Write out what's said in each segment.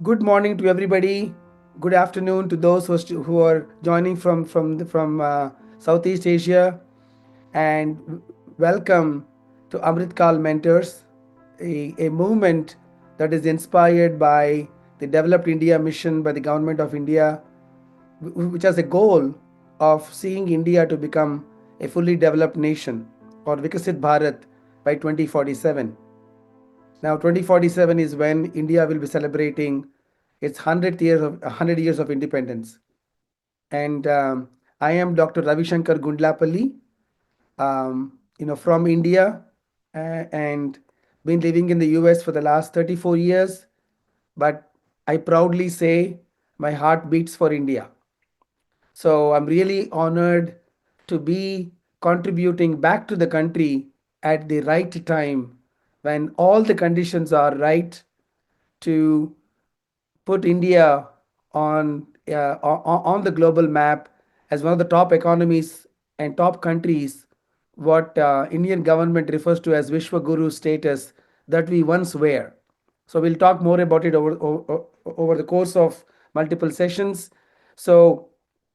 Good morning to everybody. Good afternoon to those who are joining from Southeast Asia, and welcome to Amritkal Mentors, a movement that is inspired by the Developed India mission by the Government of India, which has a goal of seeing India to become a fully developed nation, or Vikasit Bharat, by 2047. Now, 2047 is when India will be celebrating its 100 years of independence. And I am Dr. Ravi Shankar Gundlapalli, from India, and been living in the US for the last 34 years. But I proudly say my heart beats for India. So I'm really honored to be contributing back to the country at the right time when all the conditions are right to put India on the global map as one of the top economies and top countries, what Indian government refers to as Vishwa Guru status that we once were. So we'll talk more about it over the course of multiple sessions. So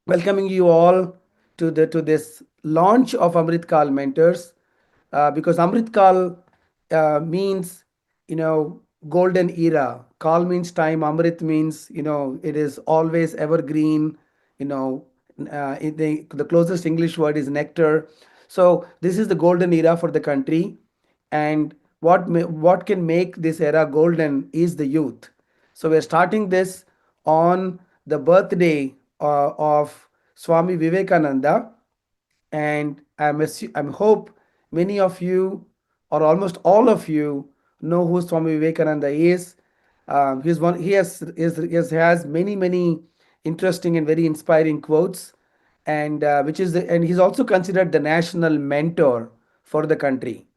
welcoming you all to this launch of Amritkal Mentors, because Amritkal means, golden era. Kal means time. Amrit means, it is always evergreen. You know, the closest English word is nectar. So this is the golden era for the country, and what can make this era golden is the youth. So we're starting this on the birthday of Swami Vivekananda, and I'm hope many of you, or almost all of you, know who Swami Vivekananda is. He's one. He has many interesting and very inspiring quotes, and and he's also considered the national mentor for the country,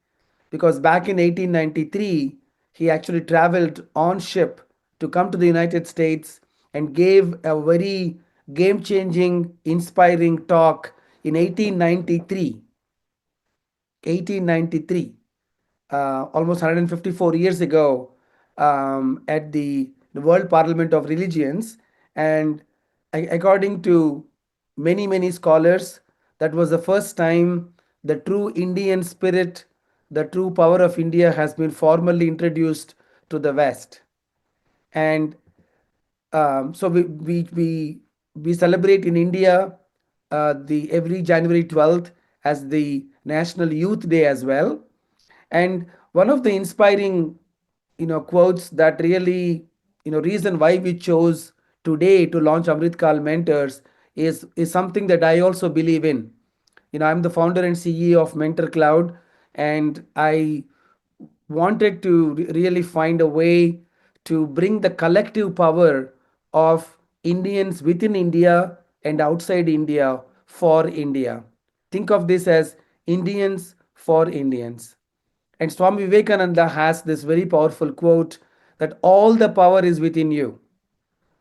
because back in 1893 he actually traveled on ship to come to the United States and gave a very game changing, inspiring talk in 1893, almost 154 years ago, at the World Parliament of Religions. And according to many scholars, that was the first time the true Indian spirit, the true power of India has been formally introduced to the West. And so we celebrate in India the every January 12th as the National Youth Day as well. And one of the inspiring, quotes that really, reason why we chose today to launch Amritkal Mentors is something that I also believe in. I'm the founder and CEO of MentorCloud, and I wanted to really find a way to bring the collective power of Indians within India and outside India for India. Think of this as Indians for Indians. And Swami Vivekananda has this very powerful quote that all the power is within you.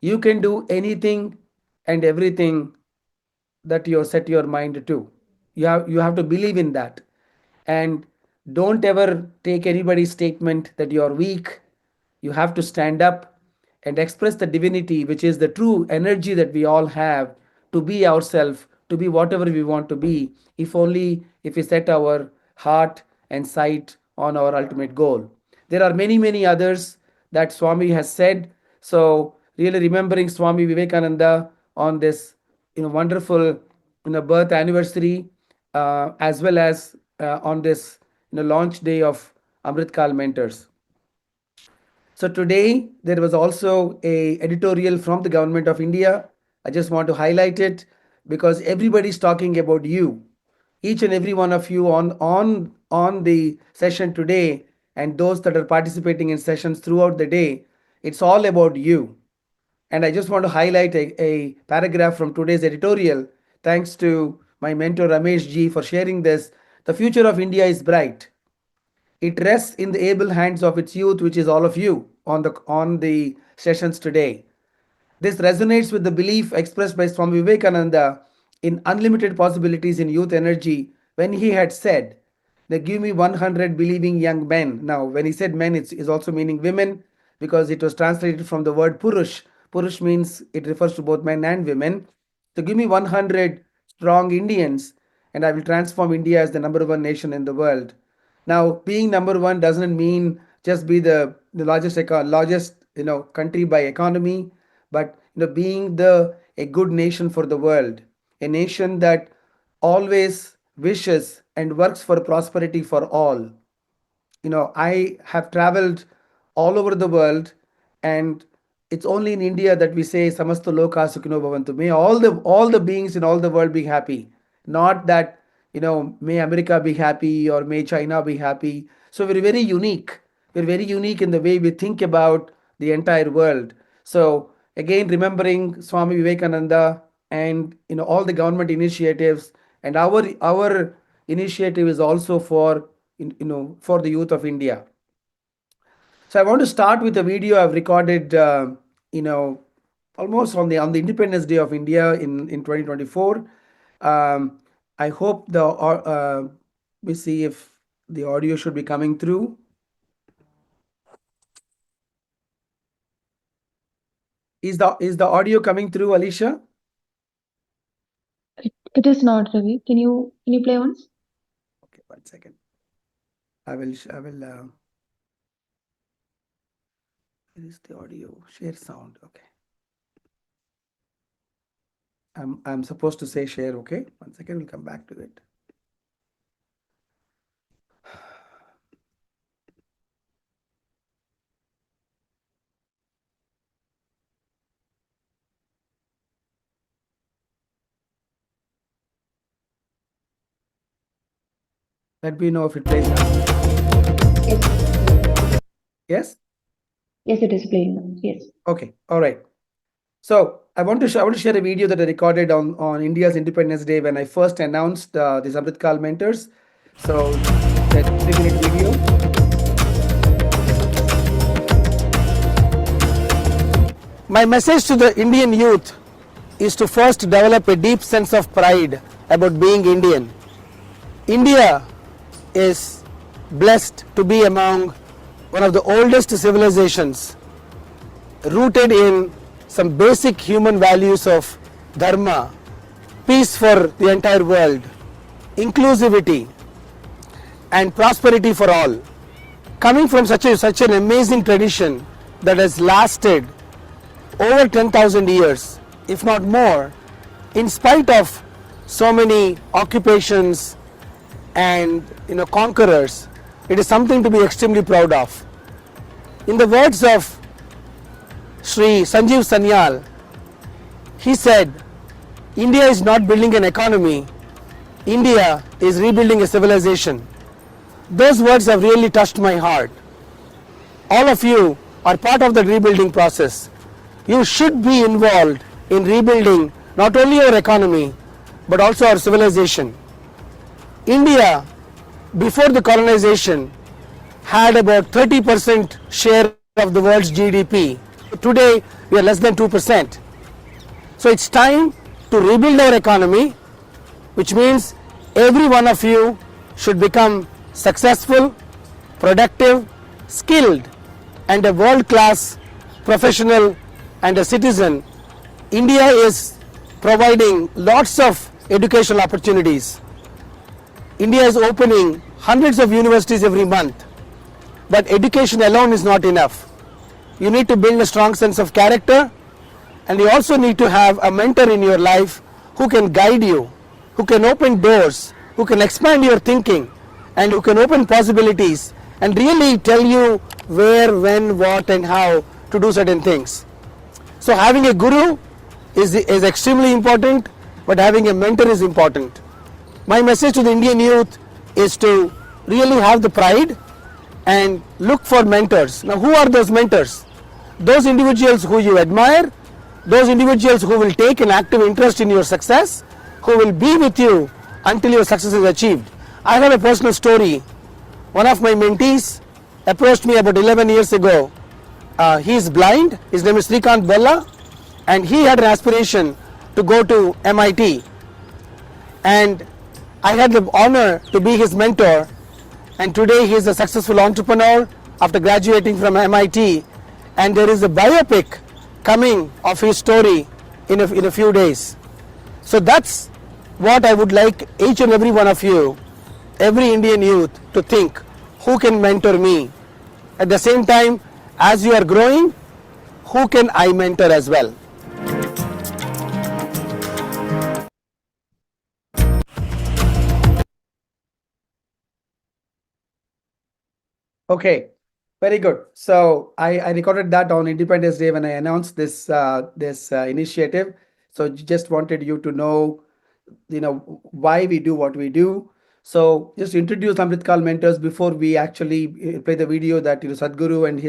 You can do anything and everything that you set your mind to. You have to believe in that. And don't ever take anybody's statement that you are weak. You have to stand up and express the divinity, which is the true energy that we all have, to be ourselves, to be whatever we want to be, if only if we set our heart and sight on our ultimate goal. There are many others that Swami has said. So really remembering Swami Vivekananda on this, wonderful, birth anniversary, as well as on this, launch day of Amritkal Mentors. So today there was also a editorial from the Government of India. I just want to highlight it because everybody's talking about you, each and every one of you on the session today, and those that are participating in sessions throughout the day. It's all about you. And I just want to highlight a paragraph from today's editorial. Thanks to my mentor Ramesh ji for sharing this. The future of India is bright. It rests in the able hands of its youth, which is all of you on the sessions today. This resonates with the belief expressed by Swami Vivekananda in unlimited possibilities in youth energy when he had said, "They give me 100 believing young men." Now, when he said men, it's also meaning women. because it was translated from the word Purush. Purush means it refers to both men and women. So give me 100 strong Indians, and I will transform India as the number one nation in the world. Now, being number one doesn't mean just be the largest country by economy, but being a good nation for the world, a nation that always wishes and works for prosperity for all. I have traveled all over the world, and it's only in India that we say Samasto Loka Sukhino Bhavantu. May all the beings in all the world be happy. Not that may America be happy or may China be happy. So we're very unique. We're very unique in the way we think about the entire world. So again, remembering Swami Vivekananda and all the government initiatives, and our initiative is also for the youth of India. So I want to start with a video I've recorded, almost on the Independence Day of India in 2024. I hope we see if the audio should be coming through. Is the audio coming through, Alicia? It is not, Ravi. Can you play once? Okay, 1 second. I will. Where is the audio? Share sound. Okay. I'm supposed to say share. Okay. 1 second. We'll come back to it. Let me know if it plays now. Yes? Yes, it is playing now. Yes. Okay. All right. So I want to share a video that I recorded on India's Independence Day when I first announced this Amritkal Mentors. So that 3-minute video. My message to the Indian youth is to first develop a deep sense of pride about being Indian. India is blessed to be among one of the oldest civilizations, rooted in some basic human values of dharma, peace for the entire world, inclusivity, and prosperity for all. Coming from such an amazing tradition that has lasted over 10,000 years, if not more, in spite of so many occupations and conquerors, it is something to be extremely proud of. In the words of Sri Sanjeev Sanyal, he said, India is not building an economy, India is rebuilding a civilization. Those words have really touched my heart. All of you are part of the rebuilding process. You should be involved in rebuilding not only our economy, but also our civilization. India, before the colonization, had about 30% share of the world's GDP. Today, we are less than 2%. So it's time to rebuild our economy, which means every one of you should become successful, productive, skilled, and a world-class professional and a citizen. India is providing lots of educational opportunities. India is opening hundreds of universities every month. But education alone is not enough. You need to build a strong sense of character, and you also need to have a mentor in your life who can guide you, who can open doors, who can expand your thinking, and who can open possibilities and really tell you where, when, what, and how to do certain things. So having a guru is extremely important, but having a mentor is important. My message to the Indian youth is to really have the pride and look for mentors. Now, who are those mentors? Those individuals who you admire, those individuals who will take an active interest in your success, who will be with you until your success is achieved. I have a personal story. One of my mentees approached me about 11 years ago. He is blind. His name is Srikant Bella, and he had an aspiration to go to MIT. And I had the honor to be his mentor, and today he is a successful entrepreneur after graduating from MIT, and there is a biopic coming of his story in a few days. So that's what I would like each and every one of you, every Indian youth, to think, who can mentor me? At the same time, as you are growing, who can I mentor as well? Okay, very good. So I recorded that on Independence Day when I announced this initiative. So just wanted you to know, why we do what we do. So just to introduce Amritkal Mentors before we actually play the video that Sadhguru and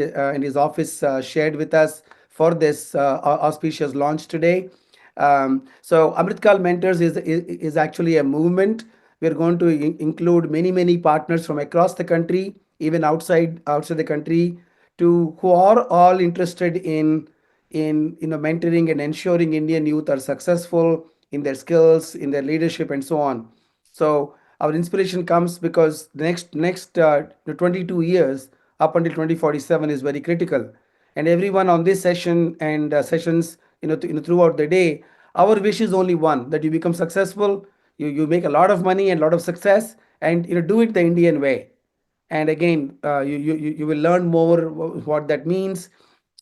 his office shared with us for this auspicious launch today. So Amritkal Mentors is actually a movement. We're going to include many partners from across the country, even outside the country, to who are all interested in mentoring and ensuring Indian youth are successful in their skills, in their leadership, and so on. So our inspiration comes because the next 22 years up until 2047 is very critical, and everyone on this session and sessions, throughout the day, our wish is only one: that you become successful, you make a lot of money and a lot of success, and do it the Indian way. And again, you will learn more what that means.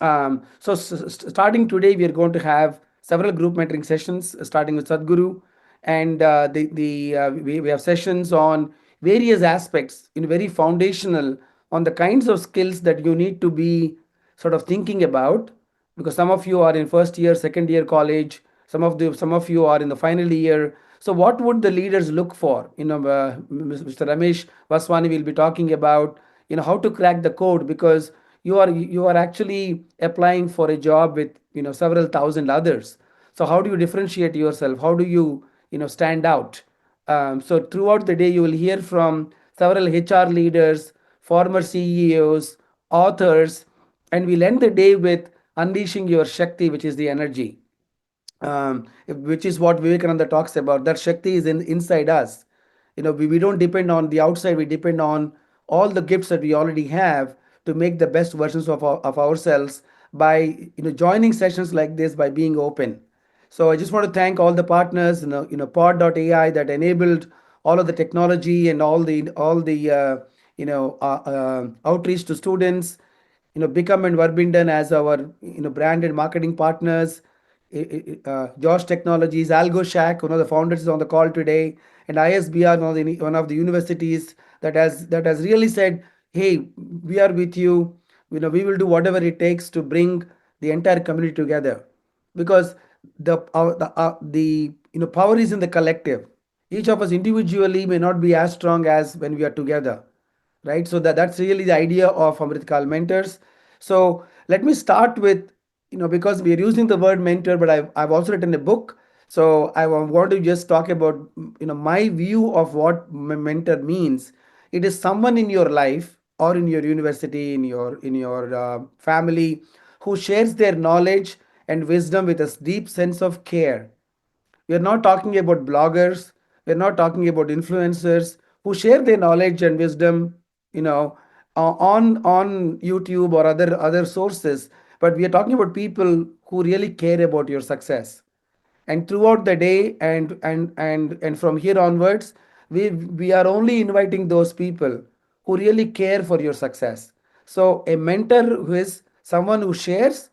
So starting today, we are going to have several group mentoring sessions, starting with Sadhguru, and we have sessions on various aspects, very foundational, on the kinds of skills that you need to be sort of thinking about, because some of you are in first year, second year college, some of you are in the final year. So what would the leaders look for? Mr. Ramesh Vaswani will be talking about how to crack the code, because you are actually applying for a job with several thousand others. So how do you differentiate yourself? How do you stand out? So throughout the day, you will hear from several HR leaders, former CEOs, authors, and we'll end the day with unleashing your Shakti, which is the energy, which is what Vivekananda talks about. That Shakti is inside us. We don't depend on the outside, we depend on all the gifts that we already have to make the best versions of ourselves by joining sessions like this, by being open. So I just want to thank all the partners, pod.ai, that enabled all of the technology and all the outreach to students. Become and Verbindan as our branded marketing partners. Josh Technologies, Algo Shack, one of the founders is on the call today, and ISBR, one of the universities that has really said, "Hey, we are with you. We will do whatever it takes to bring the entire community together," because the power is in the collective. Each of us individually may not be as strong as when we are together, right? So that's really the idea of Amritkal Mentors. So let me start with, because we are using the word mentor, but I've also written a book. So I want to just talk about my view of what mentor means. It is someone in your life or in your university, in your family, who shares their knowledge and wisdom with a deep sense of care. We are not talking about bloggers. We're not talking about influencers who share their knowledge and wisdom, you know, on YouTube or other sources. But we are talking about people who really care about your success. And throughout the day, and from here onwards, we are only inviting those people who really care for your success. So a mentor who is someone who shares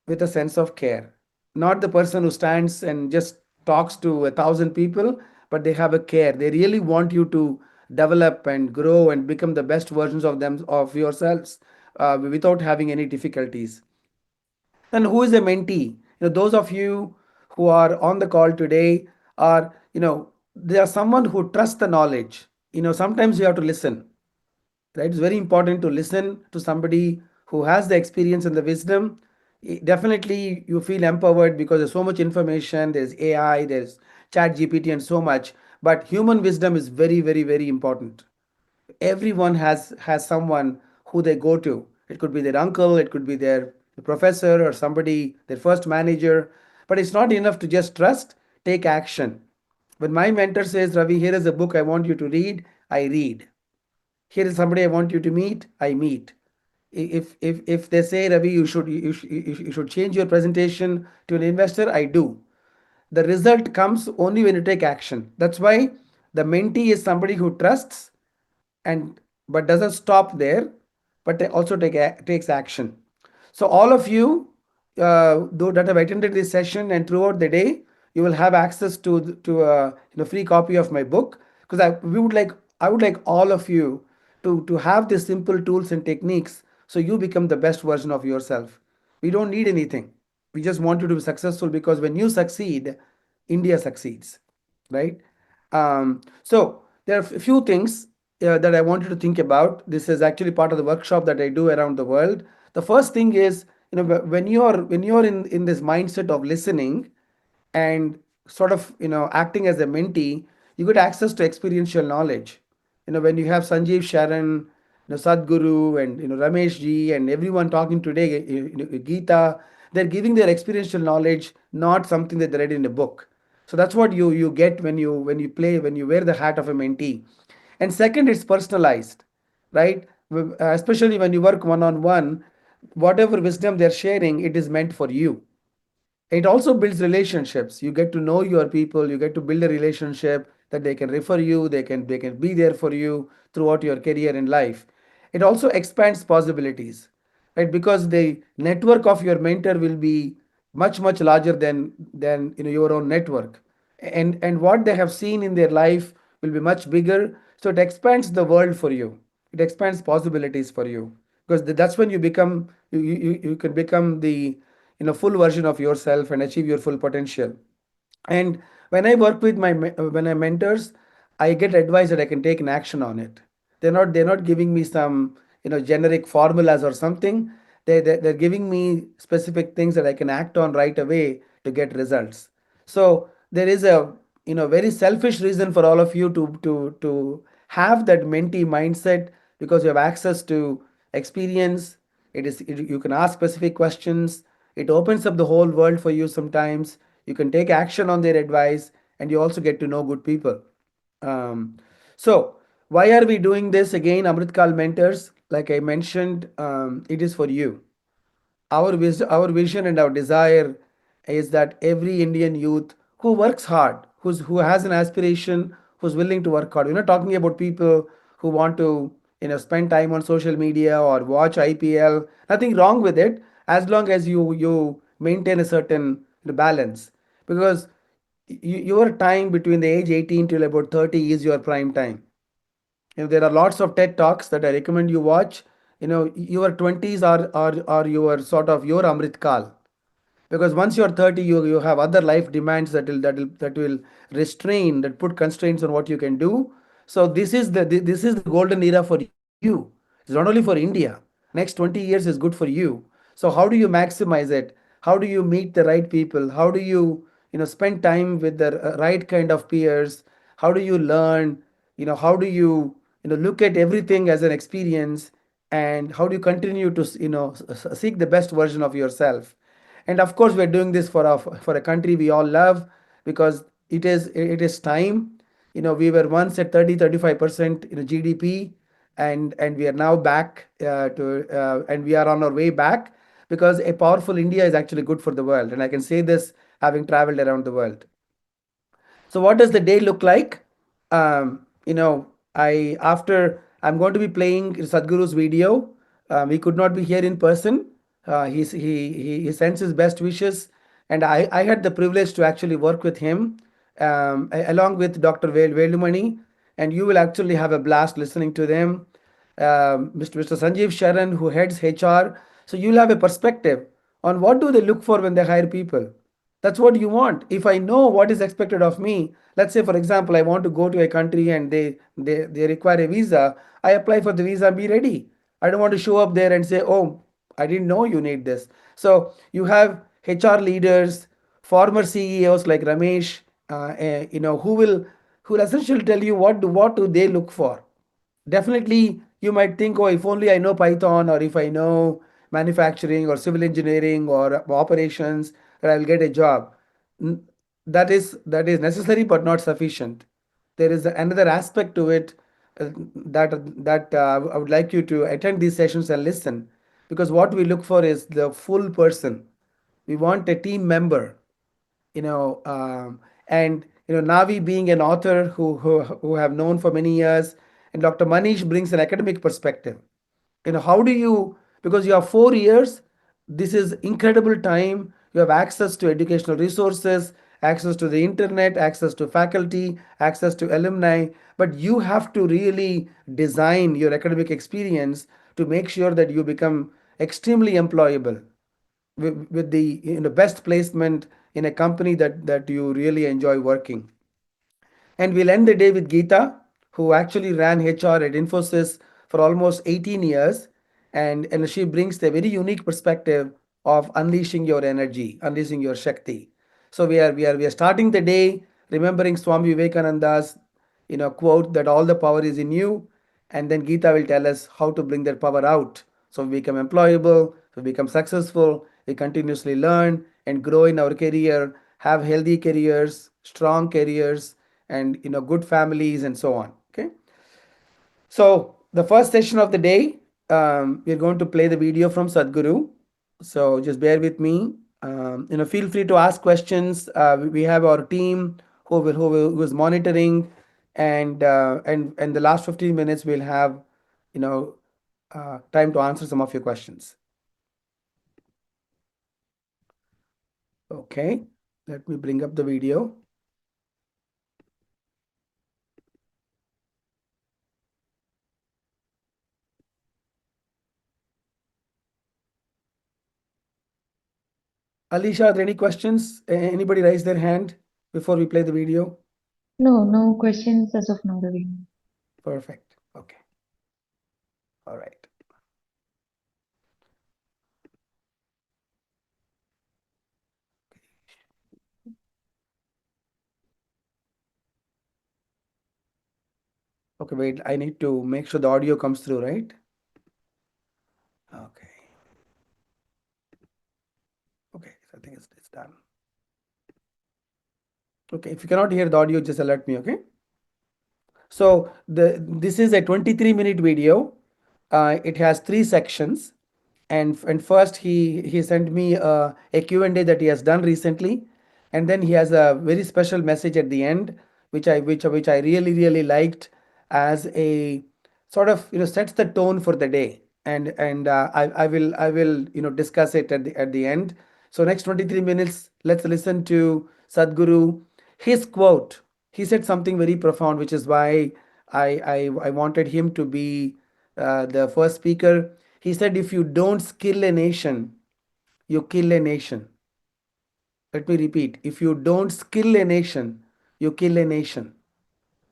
with a sense of care, not the person who stands and just talks to 1,000 people, but they have a care. They really want you to develop and grow and become the best versions of yourselves, without having any difficulties. And who is a mentee? Those of you who are on the call today are, they are someone who trusts the knowledge. Sometimes you have to listen, right? It's very important to listen to somebody who has the experience and the wisdom. Definitely you feel empowered because there's so much information, there's AI, there's chat GPT, and so much, but human wisdom is very important. Everyone has someone who they go to. It could be their uncle, it could be their professor, or somebody, their first manager. But it's not enough to just trust. Take action. When my mentor says, Ravi, here is a book I want you to read, I read. Here is somebody I want you to meet, I meet. If they say, Ravi, you should change your presentation to an investor, I do. The result comes only when you take action. That's why the mentee is somebody who trusts and but doesn't stop there, but they also takes action. So all of you, though that have attended this session and throughout the day, you will have access to a free copy of my book, because I would like all of you to have these simple tools and techniques so you become the best version of yourself. We don't need anything. We just want you to be successful, because when you succeed, India succeeds, right? So there are a few things that I want you to think about. This is actually part of the workshop that I do around the world. The first thing is, when you're in this mindset of listening and sort of acting as a mentee, you get access to experiential knowledge. When you have Sanjeev, Sharon, Sadhguru, and Ramesh ji, and everyone talking today, Geeta, they're giving their experiential knowledge, not something that they read in a book. So that's what you get when you wear the hat of a mentee. And second, it's personalized, right? Especially when you work one on one, whatever wisdom they're sharing, it is meant for you. It also builds relationships. You get to know your people, you get to build a relationship that they can refer you, they can be there for you throughout your career in life. It also expands possibilities, right? Because the network of your mentor will be much larger than your own network. And what they have seen in their life will be much bigger, so it expands the world for you. It expands possibilities for you, because that's when you can become the full version of yourself and achieve your full potential. And when I work with when I mentors, I get advice that I can take an action on it. They're not giving me some generic formulas or something. They're giving me specific things that I can act on right away to get results. So there is a very selfish reason for all of you to have that mentee mindset, because you have access to experience. You can ask specific questions. It opens up the whole world for you. Sometimes you can take action on their advice, and you also get to know good people. So why are we doing this again? Amritkal Mentors, like I mentioned, it is for you. Our vision and our desire is that every Indian youth who works hard, who has an aspiration, who's willing to work hard. We're not talking about people who want to spend time on social media or watch IPL. Nothing wrong with it, as long as you maintain a certain balance, because your time between the age 18 till about 30 is your prime time. There are lots of TED talks that I recommend you watch. Your 20s are your sort of your Amritkal, because once you're 30, you have other life demands that will restrain, that put constraints on what you can do. So this is the golden era for you. It's not only for India. Next 20 years is good for you. So how do you maximize it? How do you meet the right people? How do you spend time with the right kind of peers? How do you learn? How do you look at everything as an experience? And how do you continue to seek the best version of yourself? And of course, we're doing this for a country we all love, because it is time. We were once at 30-35% GDP, and we are now back and we are on our way back, because a powerful India is actually good for the world, and I can say this having traveled around the world. So what does the day look like? I after I'm going to be playing Sadhguru's video. He could not be here in person. He sends his best wishes, and I had the privilege to actually work with him, along with Dr. Velumani, and you will actually have a blast listening to them. Mr. Sanjeev Sharan, who heads HR, so you'll have a perspective on what do they look for when they hire people. That's what you want. If I know what is expected of me, let's say for example, I want to go to a country and they require a visa, I apply for the visa, be ready. I don't want to show up there and say, oh, I didn't know you need this. So you have HR leaders, former CEOs like Ramesh, who will essentially tell you what do they look for. Definitely, you might think, oh, if only I know Python, or if I know manufacturing or civil engineering or operations, that I'll get a job. N- that is necessary but not sufficient. There is another aspect to it, that I would like you to attend these sessions and listen. because what we look for is the full person. We want a team member, you know, and Navi being an author who have known for many years, and Dr. Manish brings an academic perspective. How do you, because you have 4 years, this is incredible time. You have access to educational resources, access to the internet, access to faculty, access to alumni, but you have to really design your academic experience to make sure that you become extremely employable with the best placement in a company that you really enjoy working. And we'll end the day with Geeta, who actually ran HR at Infosys for almost 18 years. And she brings a very unique perspective of unleashing your energy, unleashing your Shakti. So we are starting the day remembering Swami Vivekananda's quote that all the power is in you. And then Geeta will tell us how to bring that power out. So we become employable, we become successful, we continuously learn and grow in our career, have healthy careers, strong careers, and good families and so on. Okay, so the first session of the day, we're going to play the video from Sadhguru. So just bear with me. Feel free to ask questions. We have our team who is monitoring, and the last 15 minutes we'll have time to answer some of your questions. Okay, let me bring up the video. Alicia, are there any questions? Anybody raise their hand before we play the video? No, no questions as of now, Ravi. Perfect. Okay. All right. Okay, wait. I need to make sure the audio comes through, right? Okay. Okay, so I think it's done. Okay, if you cannot hear the audio, just alert me, okay? So this is a 23-minute video. It has 3 sections. And first he sent me a Q&A that he has done recently, and then he has a very special message at the end, which I really liked, as a sort of sets the tone for the day, and I will discuss it at the end. So next 23 minutes, let's listen to Sadhguru. His quote, he said something very profound, which is why I wanted him to be the first speaker. He said, if you don't skill a nation, you kill a nation. Let me repeat, if you don't skill a nation, you kill a nation.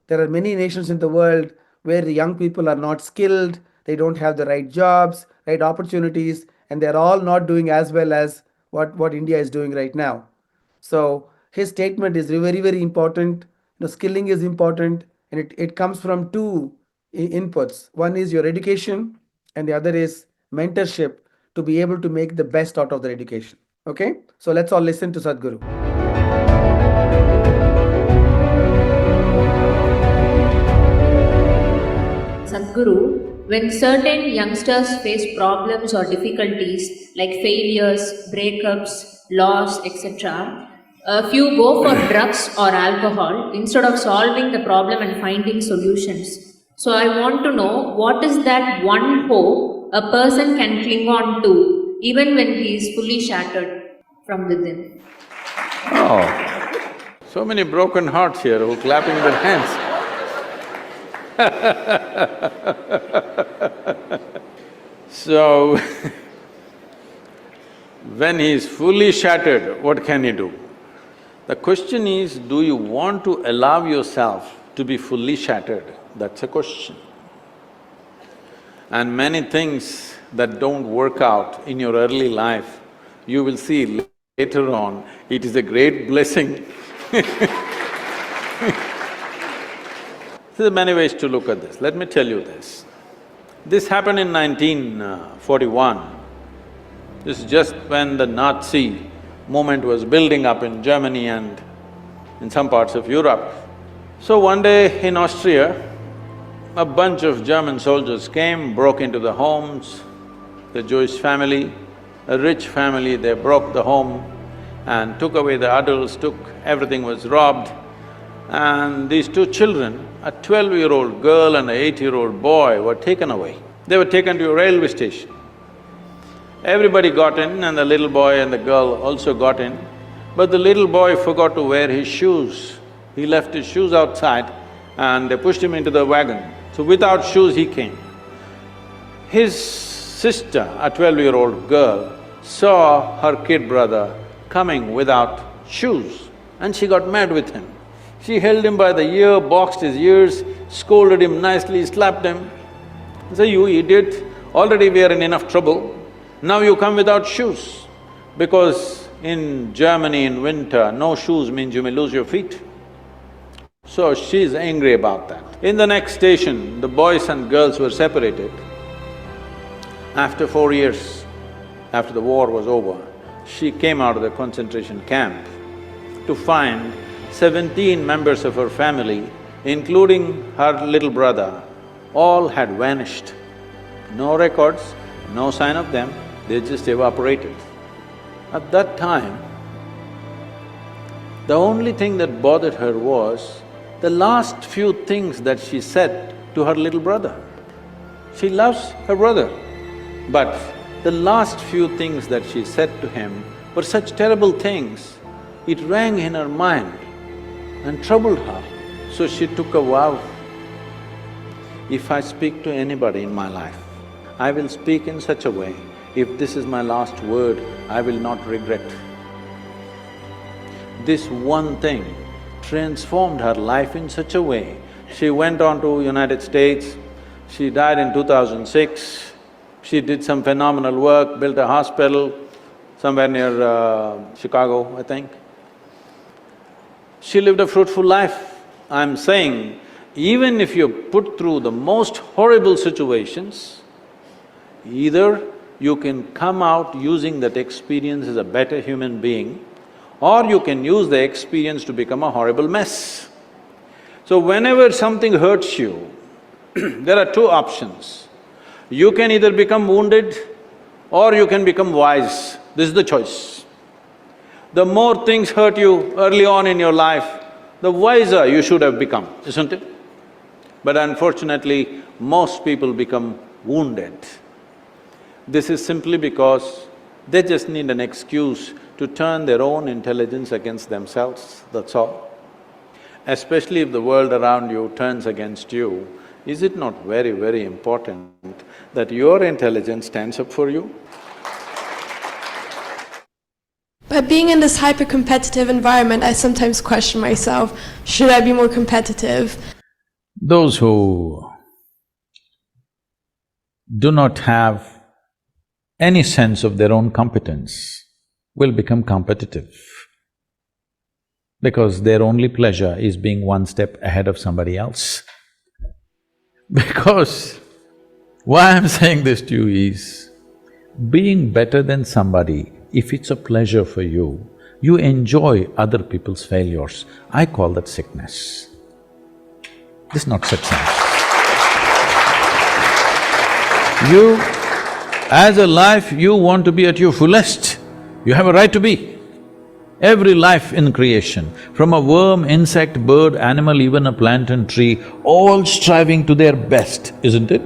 There are many nations in the world where the young people are not skilled, they don't have the right jobs, right opportunities, and they're all not doing as well as what India is doing right now. So his statement is very important. Skilling is important, and it comes from two inputs. One is your education, and the other is mentorship, to be able to make the best out of their education. Okay, so let's all listen to Sadhguru. Sadhguru, when certain youngsters face problems or difficulties like failures, breakups, loss, etc., a few go for drugs or alcohol instead of solving the problem and finding solutions. So I want to know, what is that one hope a person can cling on to even when he is fully shattered from within? Oh, so many broken hearts here who are clapping their hands. So, when he is fully shattered, what can he do? The question is, do you want to allow yourself to be fully shattered? That's a question. And many things that don't work out in your early life, you will see later on, it is a great blessing. There are many ways to look at this. Let me tell you this. This happened in 1941. This is just when the Nazi movement was building up in Germany and in some parts of Europe. So one day in Austria, a bunch of German soldiers came, broke into the homes, the Jewish family, a rich family, they broke the home and took away the adults, everything was robbed. And these two children, a 12-year-old girl and an 8-year-old boy, were taken away. They were taken to a railway station. Everybody got in and the little boy and the girl also got in, but the little boy forgot to wear his shoes. He left his shoes outside and they pushed him into the wagon. So without shoes he came. His sister, a 12-year-old girl, saw her kid brother coming without shoes and she got mad with him. She held him by the ear, boxed his ears, scolded him nicely, slapped him. Say, "You idiot, already we are in enough trouble. Now you come without shoes." Because in Germany in winter, no shoes means you may lose your feet. So she's angry about that. In the next station, the boys and girls were separated. After 4 years, after the war was over, she came out of the concentration camp to find 17 members of her family, including her little brother, all had vanished. No records, no sign of them, they just evaporated. At that time, the only thing that bothered her was the last few things that she said to her little brother. She loves her brother, but the last few things that she said to him were such terrible things, it rang in her mind and troubled her. So she took a vow, if I speak to anybody in my life, I will speak in such a way, if this is my last word, I will not regret. This one thing transformed her life in such a way. She went on to United States, she died in 2006, she did some phenomenal work, built a hospital somewhere near Chicago, I think. She lived a fruitful life. I'm saying, even if you're put through the most horrible situations, either you can come out using that experience as a better human being, or you can use the experience to become a horrible mess. So whenever something hurts you, there are two options. You can either become wounded or you can become wise. This is the choice. The more things hurt you early on in your life, the wiser you should have become, isn't it? But unfortunately, most people become wounded. This is simply because they just need an excuse to turn their own intelligence against themselves, that's all. Especially if the world around you turns against you, is it not very, very important that your intelligence stands up for you? By being in this hyper-competitive environment, I sometimes question myself, should I be more competitive? Those who do not have any sense of their own competence will become competitive, because their only pleasure is being one step ahead of somebody else. Because why I'm saying this to you is, being better than somebody, if it's a pleasure for you, you enjoy other people's failures. I call that sickness. This is not success. You, as a life, you want to be at your fullest. You have a right to be. Every life in creation, from a worm, insect, bird, animal, even a plant and tree, all striving to their best, isn't it?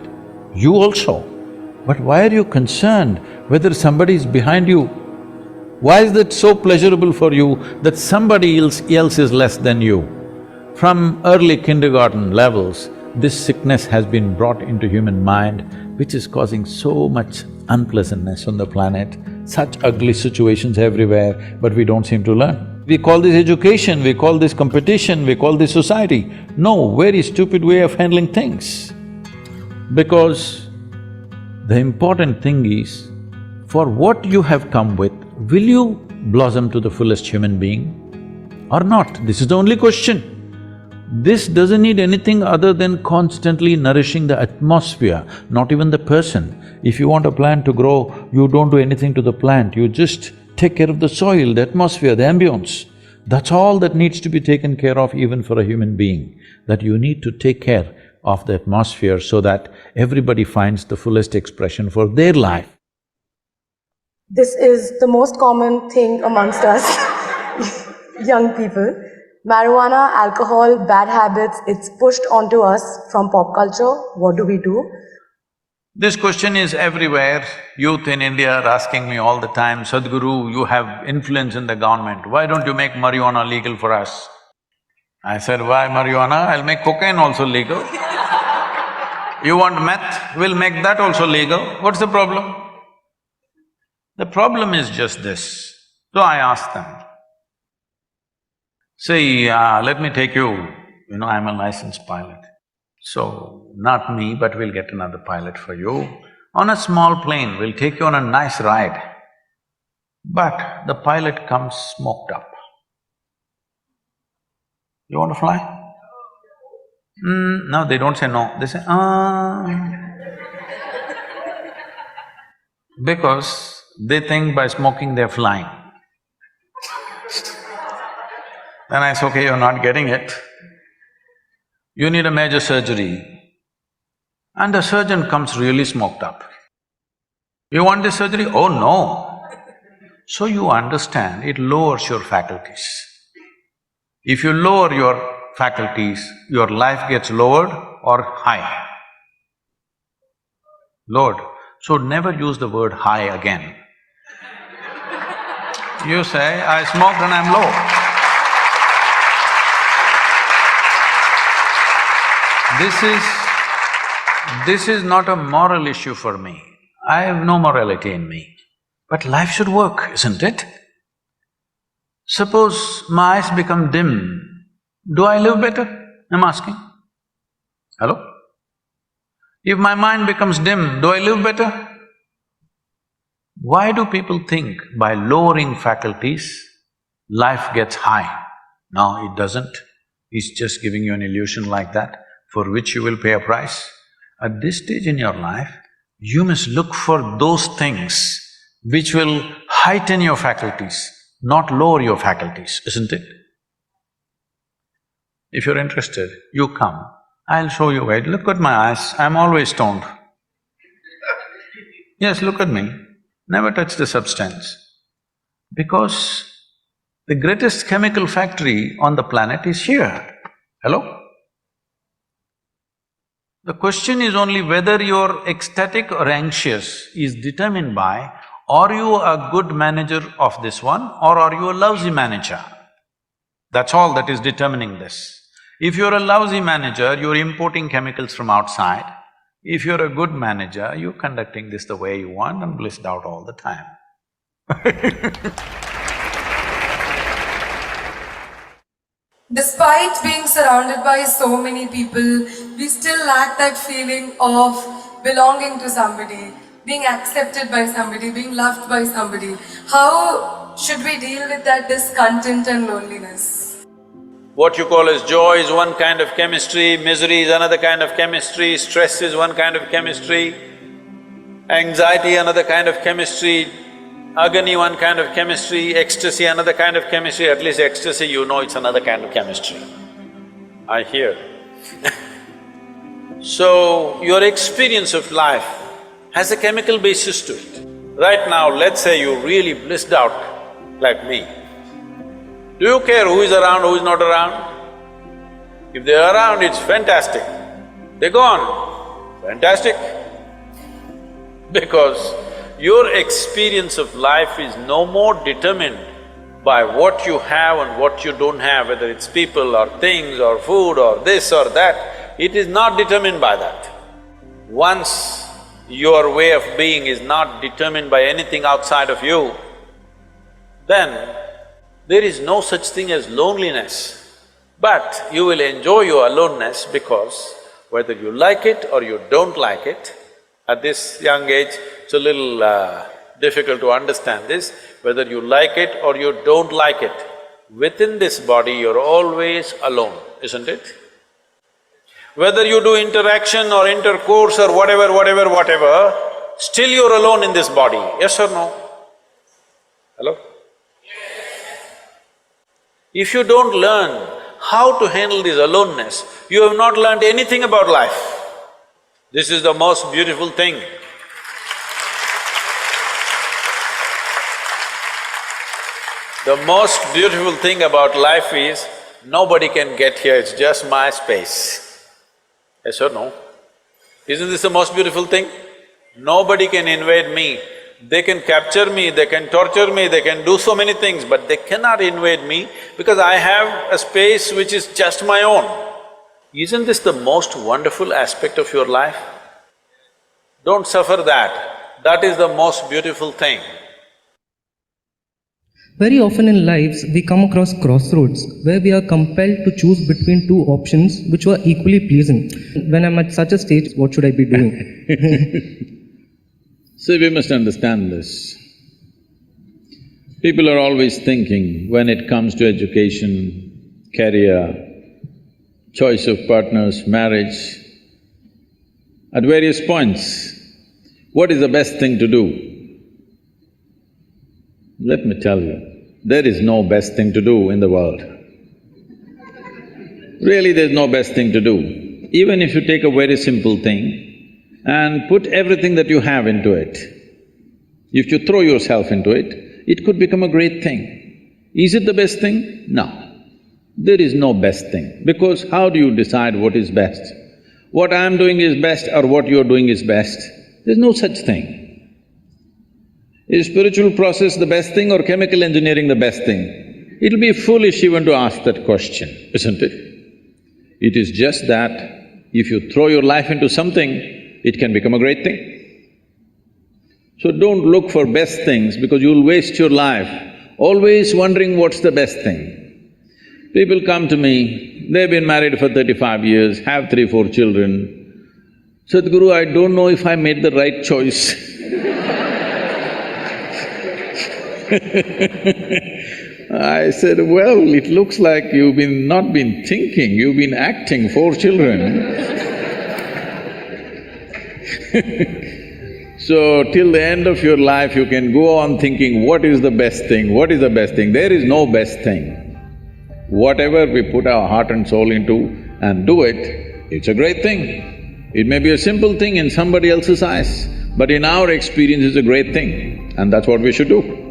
You also. But why are you concerned whether somebody is behind you? Why is that so pleasurable for you that somebody else is less than you? From early kindergarten levels, this sickness has been brought into human mind, which is causing so much unpleasantness on the planet, such ugly situations everywhere, but we don't seem to learn. We call this education, we call this competition, we call this society. No, very stupid way of handling things. Because the important thing is, for what you have come with, will you blossom to the fullest human being or not? This is the only question. This doesn't need anything other than constantly nourishing the atmosphere, not even the person. If you want a plant to grow, you don't do anything to the plant, you just take care of the soil, the atmosphere, the ambience. That's all that needs to be taken care of even for a human being, that you need to take care of the atmosphere so that everybody finds the fullest expression for their life. This is the most common thing amongst us, young people. Marijuana, alcohol, bad habits, it's pushed onto us from pop culture. What do we do? This question is everywhere. Youth in India are asking me all the time, Sadhguru, you have influence in the government, why don't you make marijuana legal for us? I said, why marijuana? I'll make cocaine also legal. You want meth? We'll make that also legal. What's the problem? The problem is just this. So I asked them, see, let me take you, I'm a licensed pilot. So, not me, but we'll get another pilot for you. On a small plane, we'll take you on a nice ride. But the pilot comes smoked up. You want to fly? No, they don't say no, they say, because they think by smoking they're flying. Then I say, okay, you're not getting it. You need a major surgery, and the surgeon comes really smoked up. You want this surgery? Oh no! So you understand, it lowers your faculties. If you lower your faculties, your life gets lowered or high. Lowered. So never use the word high again. You say, I smoked and I'm low. This is not a moral issue for me. I have no morality in me. But life should work, isn't it? Suppose my eyes become dim, do I live better? I'm asking. Hello? If my mind becomes dim, do I live better? Why do people think by lowering faculties, life gets high? No, it doesn't. It's just giving you an illusion like that, for which you will pay a price. At this stage in your life, you must look for those things which will heighten your faculties, not lower your faculties, isn't it? If you're interested, you come, I'll show you where. Look at my eyes, I'm always stoned. Yes, look at me, never touch the substance. Because the greatest chemical factory on the planet is here. Hello? The question is only whether you're ecstatic or anxious is determined by, are you a good manager of this one or are you a lousy manager? That's all that is determining this. If you're a lousy manager, you're importing chemicals from outside. If you're a good manager, you're conducting this the way you want and blissed out all the time. Despite being surrounded by so many people, we still lack that feeling of belonging to somebody, being accepted by somebody, being loved by somebody. How should we deal with that discontent and loneliness? What you call as joy is one kind of chemistry, misery is another kind of chemistry, stress is one kind of chemistry, anxiety another kind of chemistry, agony one kind of chemistry, ecstasy another kind of chemistry, at least ecstasy you know it's another kind of chemistry. I hear. So, your experience of life has a chemical basis to it. Right now, let's say you're really blissed out like me. Do you care who is around, who is not around? If they're around, it's fantastic. They're gone, fantastic. Because your experience of life is no more determined by what you have and what you don't have, whether it's people or things or food or this or that, it is not determined by that. Once your way of being is not determined by anything outside of you, then there is no such thing as loneliness. But you will enjoy your aloneness because whether you like it or you don't like it, at this young age, it's a little difficult to understand this, whether you like it or you don't like it, within this body you're always alone, isn't it? Whether you do interaction or intercourse or whatever, still you're alone in this body, yes or no? Hello? If you don't learn how to handle this aloneness, you have not learned anything about life. This is the most beautiful thing. The most beautiful thing about life is, nobody can get here, it's just my space. Yes or no? Isn't this the most beautiful thing? Nobody can invade me. They can capture me, they can torture me, they can do so many things, but they cannot invade me because I have a space which is just my own. Isn't this the most wonderful aspect of your life? Don't suffer that. That is the most beautiful thing. Very often in lives, we come across crossroads where we are compelled to choose between two options which were equally pleasing. When I'm at such a stage, what should I be doing? See, we must understand this. People are always thinking, when it comes to education, career, choice of partners, marriage, at various points, what is the best thing to do? Let me tell you, there is no best thing to do in the world. Really, there's no best thing to do. Even if you take a very simple thing and put everything that you have into it, if you throw yourself into it, it could become a great thing. Is it the best thing? No. There is no best thing, because how do you decide what is best? What I'm doing is best or what you're doing is best? There's no such thing. Is spiritual process the best thing or chemical engineering the best thing? It'll be foolish even to ask that question, isn't it? It is just that if you throw your life into something, it can become a great thing. So don't look for best things because you'll waste your life always wondering what's the best thing. People come to me, they've been married for 35 years, have 3, 4 children. Sadhguru, I don't know if I made the right choice. I said, well, it looks like you've not been thinking, you've been acting 4 children. So, till the end of your life, you can go on thinking, what is the best thing, what is the best thing? There is no best thing. Whatever we put our heart and soul into and do it, it's a great thing. It may be a simple thing in somebody else's eyes, but in our experience it's a great thing, and that's what we should do.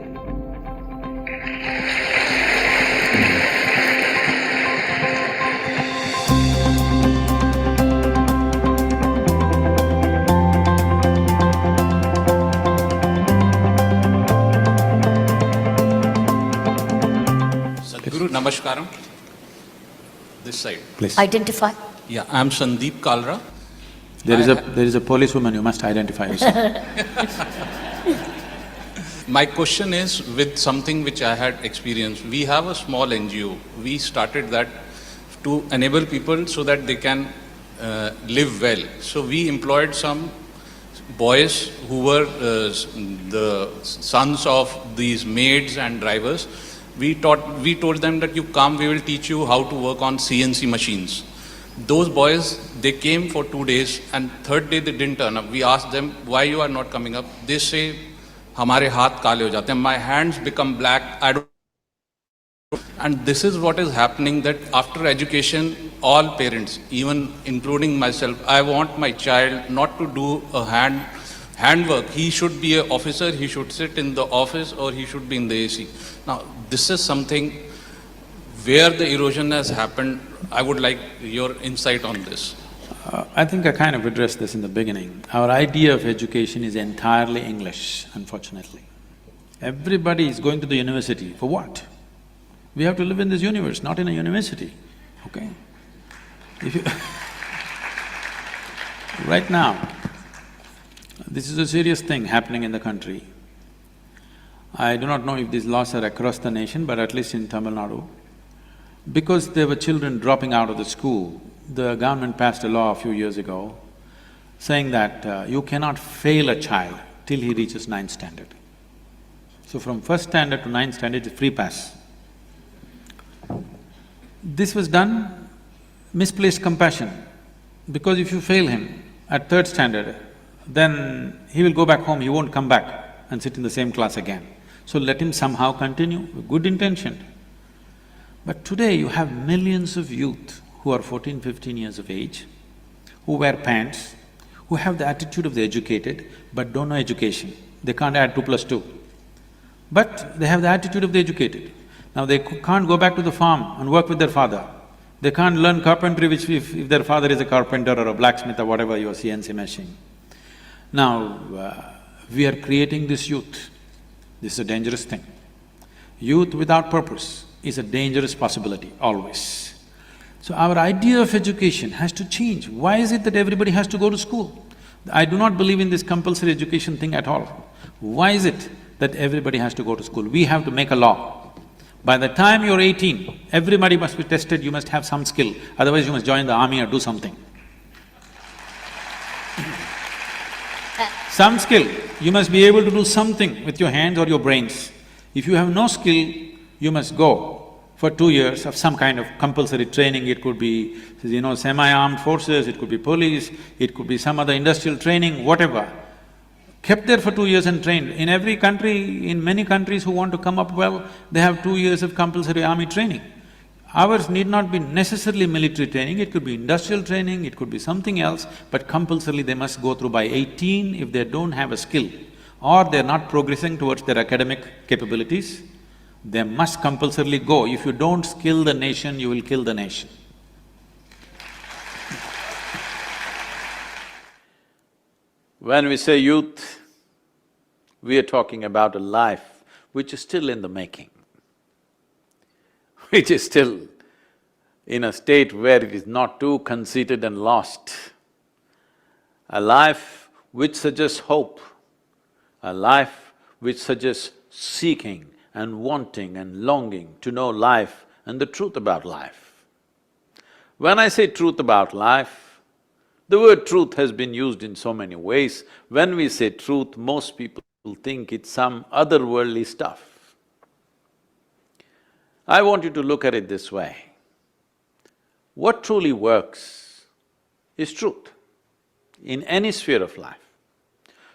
Sadhguru, Namaskaram. This side. Please. Identify. Yeah, I'm Sandeep Kalra. There is a policewoman, you must identify yourself. My question is with something which I had experienced. We have a small NGO. We started that to enable people so that they can live well. So we employed some boys who were the sons of these maids and drivers. We told them that you come, we will teach you how to work on CNC machines. Those boys, they came for 2 days and third day they didn't turn up. We asked them, why you are not coming up? They say, हमारे हाथ काले हो जाते हैं, my hands become black, I don't… And this is what is happening, that after education, all parents, even including myself, I want my child not to do a handwork. He should be an officer, he should sit in the office or he should be in the AC. Now, this is something where the erosion has happened. I would like your insight on this. I think I kind of addressed this in the beginning. Our idea of education is entirely English, unfortunately. Everybody is going to the university, for what? We have to live in this universe, not in a university, okay? If you right now, this is a serious thing happening in the country. I do not know if these laws are across the nation, but at least in Tamil Nadu, because there were children dropping out of the school, the government passed a law a few years ago saying that you cannot fail a child till he reaches 9th standard. So from 1st standard to 9th standard is free pass. This was done misplaced compassion, because if you fail him at 3rd standard, then he will go back home, he won't come back and sit in the same class again. So let him somehow continue with good intention. But today you have millions of youth who are 14, 15 years of age, who wear pants, who have the attitude of the educated but don't know education. They can't add 2 plus 2. But they have the attitude of the educated. Now they can't go back to the farm and work with their father. They can't learn carpentry, which if their father is a carpenter or a blacksmith or whatever, your CNC machine. Now, we are creating this youth. This is a dangerous thing. Youth without purpose is a dangerous possibility, always. So our idea of education has to change. Why is it that everybody has to go to school? I do not believe in this compulsory education thing at all. Why is it that everybody has to go to school? We have to make a law. By the time you're 18, everybody must be tested, you must have some skill, otherwise you must join the army or do something. Some skill, you must be able to do something with your hands or your brains. If you have no skill, you must go for 2 years of some kind of compulsory training. It could be, semi-armed forces, it could be police, it could be some other industrial training, whatever. Kept there for 2 years and trained. In every country, in many countries who want to come up well, they have 2 years of compulsory army training. Ours need not be necessarily military training, it could be industrial training, it could be something else, but compulsorily they must go through by 18 if they don't have a skill or they're not progressing towards their academic capabilities, they must compulsorily go. If you don't skill the nation, you will kill the nation. When we say youth, we are talking about a life which is still in the making, which is still in a state where it is not too conceited and lost. A life which suggests hope, a life which suggests seeking and wanting and longing to know life and the truth about life. When I say truth about life, the word truth has been used in so many ways. When we say truth, most people think it's some otherworldly stuff. I want you to look at it this way. What truly works is truth in any sphere of life.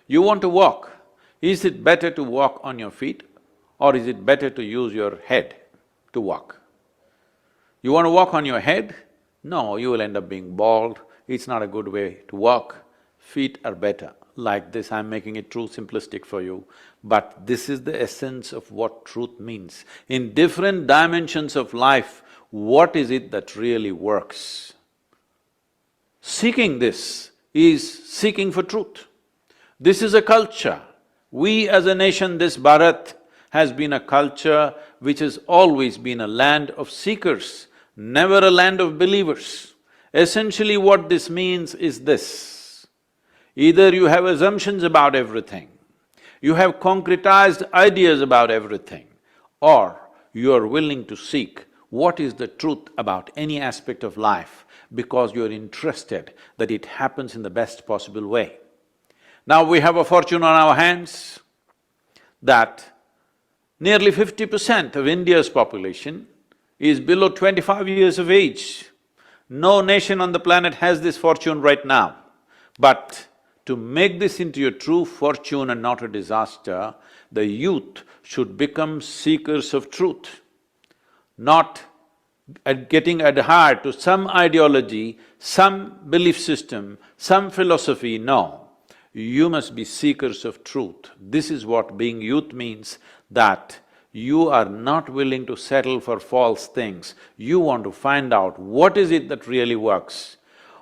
You want to walk, is it better to walk on your feet or is it better to use your head to walk? You want to walk on your head? No, you will end up being bald, it's not a good way to walk. Feet are better. Like this, I'm making it too simplistic for you, but this is the essence of what truth means. In different dimensions of life, what is it that really works? Seeking this is seeking for truth. This is a culture. We as a nation, this Bharat has been a culture which has always been a land of seekers, never a land of believers. Essentially what this means is this: either you have assumptions about everything, you have concretized ideas about everything, or you are willing to seek what is the truth about any aspect of life because you're interested that it happens in the best possible way. Now we have a fortune on our hands that nearly 50% of India's population is below 25 years of age. No nation on the planet has this fortune right now. But to make this into a true fortune and not a disaster, the youth should become seekers of truth, not getting adhered to some ideology, some belief system, some philosophy, no. You must be seekers of truth. This is what being youth means, that you are not willing to settle for false things. You want to find out what is it that really works.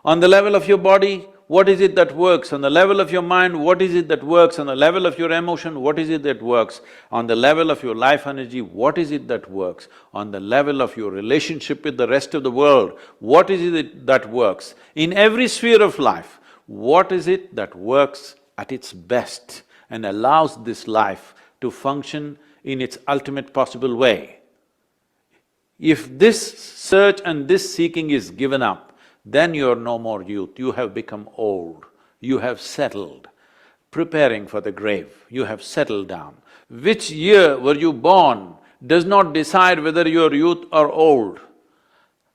On the level of your body, what is it that works? On the level of your mind, what is it that works? On the level of your emotion, what is it that works? On the level of your life energy, what is it that works? On the level of your relationship with the rest of the world, what is it that works? In every sphere of life, what is it that works at its best and allows this life to function in its ultimate possible way? If this search and this seeking is given up, then you're no more youth, you have become old, you have settled, preparing for the grave, you have settled down. Which year were you born does not decide whether you're youth or old.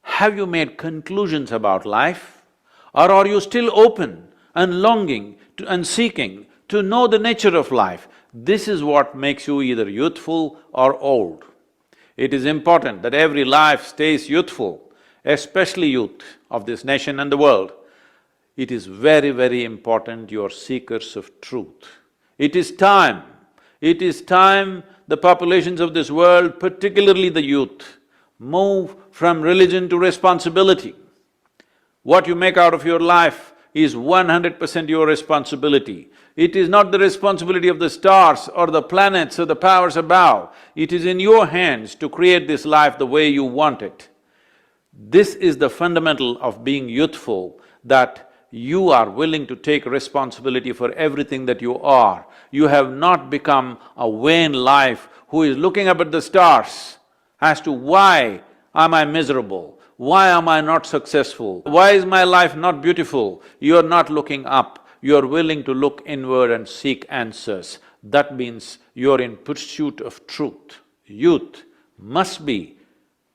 Have you made conclusions about life, or are you still open and longing and seeking to know the nature of life? This is what makes you either youthful or old. It is important that every life stays youthful, especially youth of this nation and the world. It is very, very important you are seekers of truth. It is time the populations of this world, particularly the youth, move from religion to responsibility. What you make out of your life is 100% your responsibility. It is not the responsibility of the stars or the planets or the powers above. It is in your hands to create this life the way you want it. This is the fundamental of being youthful, that you are willing to take responsibility for everything that you are. You have not become a vain life who is looking up at the stars as to why am I miserable? Why am I not successful? Why is my life not beautiful? You are not looking up, you are willing to look inward and seek answers. That means you are in pursuit of truth. Youth must be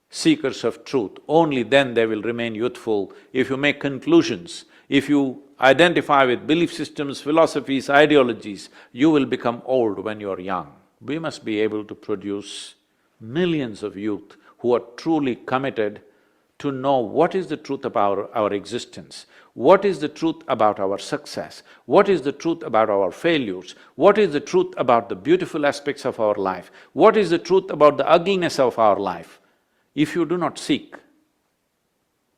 seekers of truth, only then they will remain youthful. If you make conclusions, if you identify with belief systems, philosophies, ideologies, you will become old when you're young. We must be able to produce millions of youth who are truly committed to know what is the truth about our existence, what is the truth about our success, what is the truth about our failures, what is the truth about the beautiful aspects of our life, what is the truth about the ugliness of our life. If you do not seek,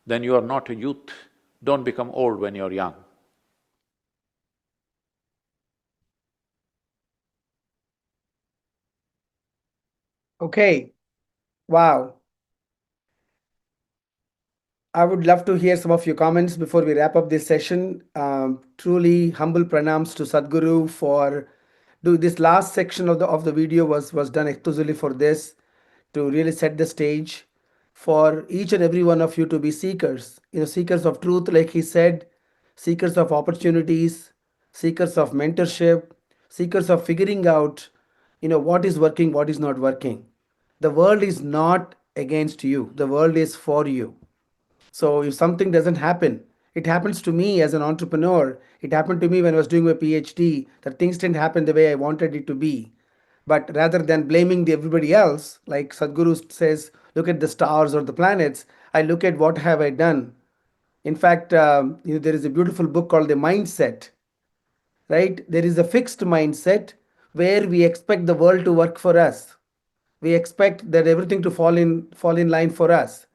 then you are not a youth. Don't become old when you're young. Okay, wow. I would love to hear some of your comments before we wrap up this session. Truly humble pranams to Sadhguru for this last section of the video was done exclusively for this, to really set the stage for each and every one of you to be seekers. Seekers of truth, like he said, seekers of opportunities, seekers of mentorship, seekers of figuring out, what is working, what is not working. The world is not against you. The world is for you. So if something doesn't happen, it happens to me as an entrepreneur. It happened to me when I was doing my PhD, that things didn't happen the way I wanted it to be. But rather than blaming everybody else, like Sadhguru says, look at the stars or the planets, I look at what have I done. In fact, there is a beautiful book called The Mindset, right? There is a fixed mindset where we expect the world to work for us. We expect that everything to fall in line for us.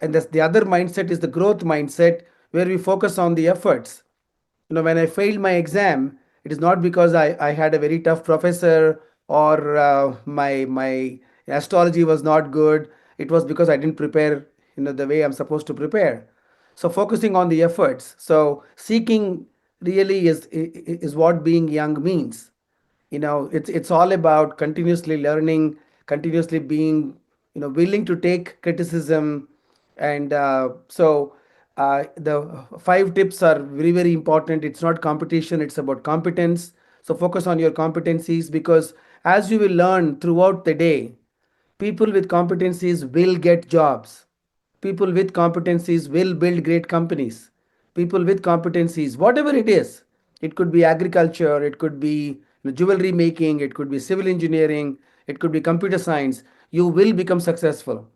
And the other mindset is the growth mindset, where we focus on the efforts. When I failed my exam, it is not because I had a very tough professor, or my astrology was not good. It was because I didn't prepare the way I'm supposed to prepare. So focusing on the efforts. So seeking really is what being young means. It's all about continuously learning, continuously being willing to take criticism. And the 5 tips are very, very important. It's not competition, it's about competence. So focus on your competencies, because as you will learn throughout the day, people with competencies will get jobs. People with competencies will build great companies. People with competencies, whatever it is, it could be agriculture, it could be jewelry making, it could be civil engineering, it could be computer science, you will become successful.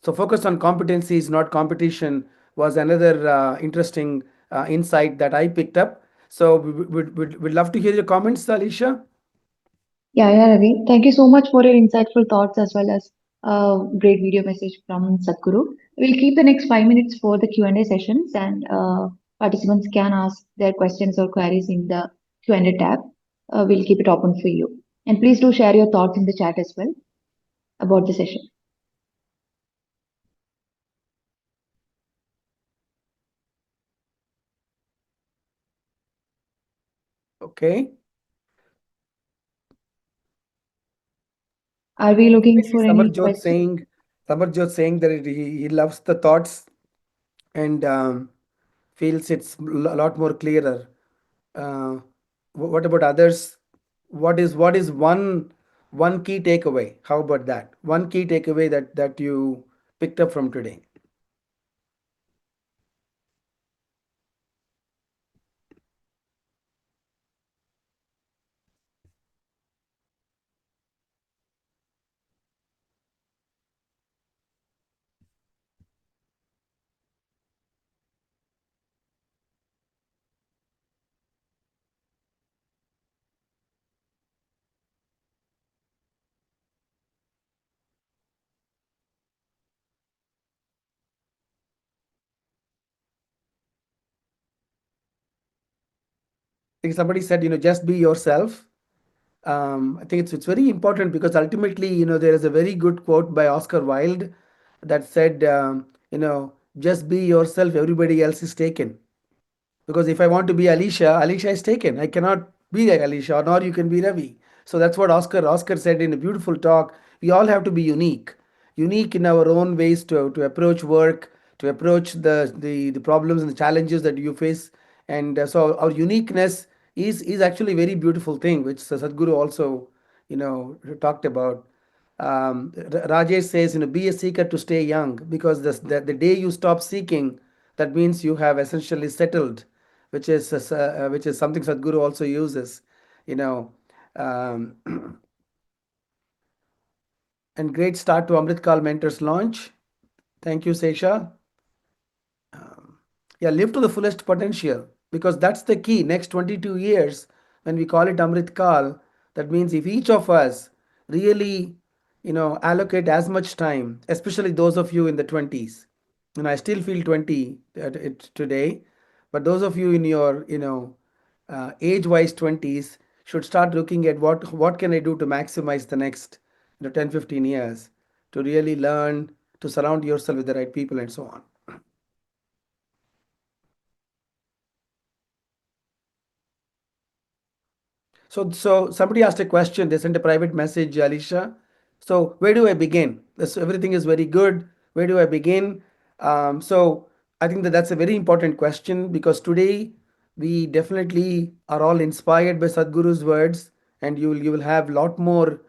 So focus on competencies, not competition, was another interesting insight that I picked up. So we'd love to hear your comments, Alicia. Yeah, Ravi. Thank you so much for your insightful thoughts as well as a great video message from Sadhguru. We'll keep the next 5 minutes for the Q&A sessions, and participants can ask their questions or queries in the Q&A tab. We'll keep it open for you. And please do share your thoughts in the chat as well about the session. Okay. Are we I looking see for any Samarjot questions? saying, that he loves the thoughts, and feels it's a lot more clearer. Uh, what about others? What is one key takeaway? How about that? One key takeaway that you picked up from today. Like somebody said, just be yourself. I think it's very important because ultimately, there is a very good quote by Oscar Wilde that said, just be yourself, everybody else is taken. Because if I want to be Alicia, Alicia is taken. I cannot be like Alicia, nor you can be Ravi. So that's what Oscar said in a beautiful talk. We all have to be unique in our own ways to approach work, to approach the problems and the challenges that you face. And so our uniqueness is actually a very beautiful thing, which Sadhguru also, talked about. Rajesh says, be a seeker to stay young, because the day you stop seeking, that means you have essentially settled, which is something Sadhguru also uses, you know. Um, and great start to Amritkal Mentors launch. Thank you, Sesha. Yeah, live to the fullest potential, because that's the key. Next 22 years, when we call it Amritkal, that means if each of us really, allocate as much time, especially those of you in the 20s. I still feel 20 today, but those of you in your, age-wise 20s should start looking at what can I do to maximize the next, 10, 15 years, to really learn, to surround yourself with the right people and so on. So somebody asked a question. They sent a private message, Alicia. So where do I begin? Everything is very good. Where do I begin? So I think that's a very important question, because today we definitely are all inspired by Sadhguru's words, and you will have a lot more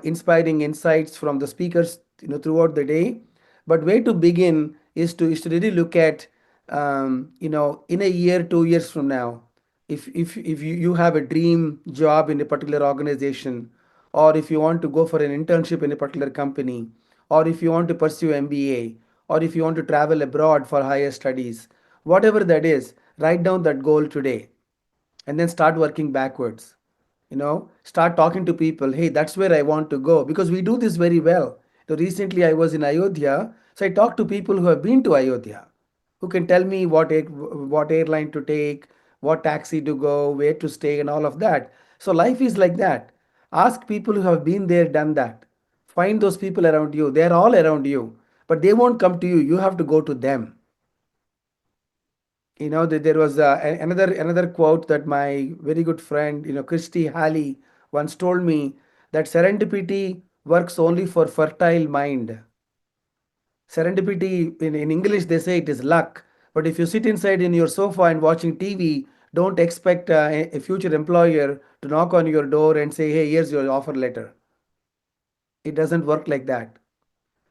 inspiring insights from the speakers, throughout the day. But where to begin is to really look at, in a year, 2 years from now, if you have a dream job in a particular organization, or if you want to go for an internship in a particular company, or if you want to pursue MBA, or if you want to travel abroad for higher studies, whatever that is, write down that goal today, and then start working backwards. Start talking to people. Hey, that's where I want to go, because we do this very well. So recently I was in Ayodhya, so I talked to people who have been to Ayodhya, who can tell me what airline to take, what taxi to go, where to stay, and all of that. So life is like that. Ask people who have been there, done that. Find those people around you. They're all around you, but they won't come to you. You have to go to them. There was another quote that my very good friend, Christy Halley, once told me, that serendipity works only for fertile mind. Serendipity, in English they say it is luck, but if you sit inside in your sofa and watching TV, don't expect a future employer to knock on your door and say, hey, here's your offer letter. It doesn't work like that.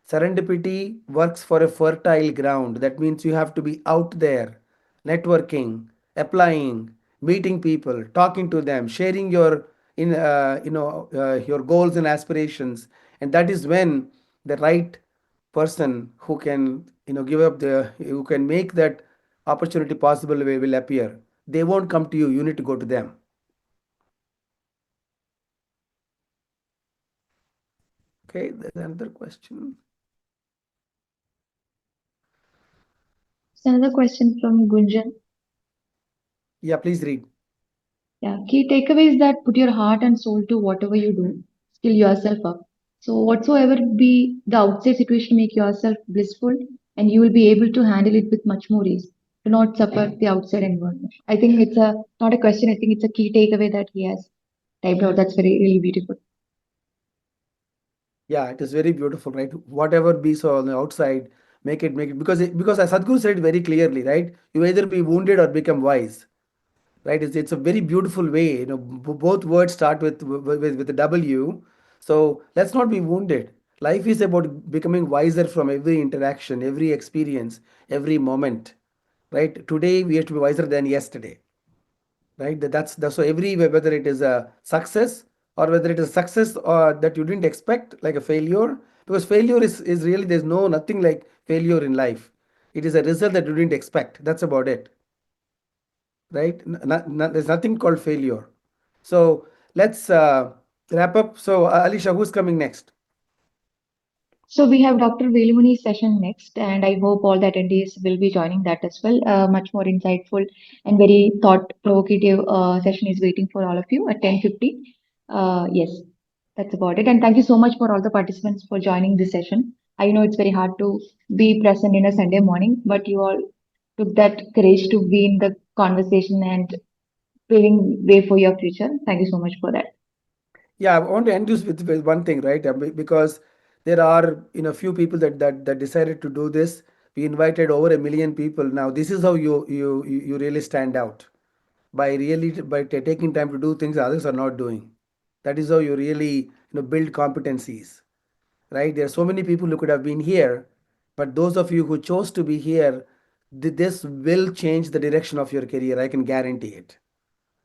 Serendipity works for a fertile ground. That means you have to be out there, networking, applying, meeting people, talking to them, sharing your goals and aspirations, and that is when the right person who can who can make that opportunity possible will appear. They won't come to you. You need to go to them. Okay, there's another question. Another question from Gunjan. Yeah, please read. Yeah, key takeaways that put your heart and soul to whatever you do, skill yourself up. So whatsoever be the outside situation, make yourself blissful, and you will be able to handle it with much more ease. Do not suffer the outside environment. I think it's a not a question. I think it's a key takeaway that he has typed out. That's very really beautiful. Yeah, it is very beautiful, right? Whatever be so on the outside, make it, because as Sadhguru said very clearly, right? You either be wounded or become wise, right? It's a very beautiful way. Both words start with the W. So let's not be wounded. Life is about becoming wiser from every interaction, every experience, every moment, right? Today we have to be wiser than yesterday, right? That's so every, whether it is a success, or whether it is success that you didn't expect, like a failure, because failure is really, there's nothing like failure in life. It is a result that you didn't expect. That's about it, right? There's nothing called failure. So let's wrap up. So Alicia, who's coming next? So we have Dr. Velumuni's session next, and I hope all the attendees will be joining that as well. Much more insightful and very thought-provocative session is waiting for all of you at 10:50. Yes, that's about it. And thank you so much for all the participants for joining this session. I know it's very hard to be present in a Sunday morning, but you all took that courage to be in the conversation and paving way for your future. Thank you so much for that. Yeah, I want to end this with one thing, right? Because there are few people that decided to do this. We invited over 1 million people. Now this is how you really stand out, by taking time to do things others are not doing. That is how you really build competencies, right? There are so many people who could have been here, but those of you who chose to be here, this will change the direction of your career. I can guarantee it.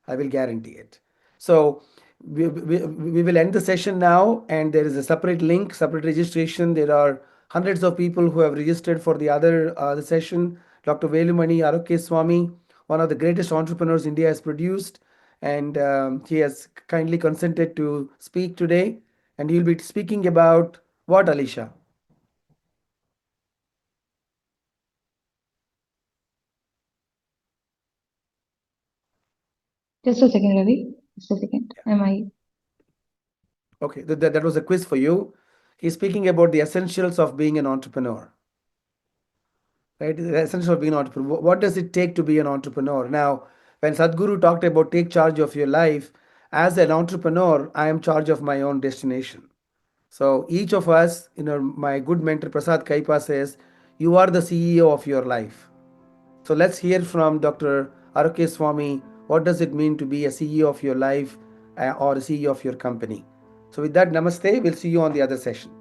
I will guarantee it. So we will end the session now, and there is a separate link, separate registration. There are hundreds of people who have registered for the other the session. Dr. Velumani Aroke Swami, one of the greatest entrepreneurs India has produced, and he has kindly consented to speak today. And he'll be speaking about what, Alicia? Just a second, Ravi. Just a second. Am I? Okay, that was a quiz for you. He's speaking about the essentials of being an entrepreneur. Right? The essence of being an entrepreneur. What does it take to be an entrepreneur? Now, when Sadhguru talked about take charge of your life, as an entrepreneur, I am charge of my own destination. So each of us, my good mentor Prasad Kaipa says, you are the CEO of your life. So let's hear from Dr. Aroke Swami. What does it mean to be a CEO of your life or a CEO of your company? So with that, namaste. We'll see you on the other session.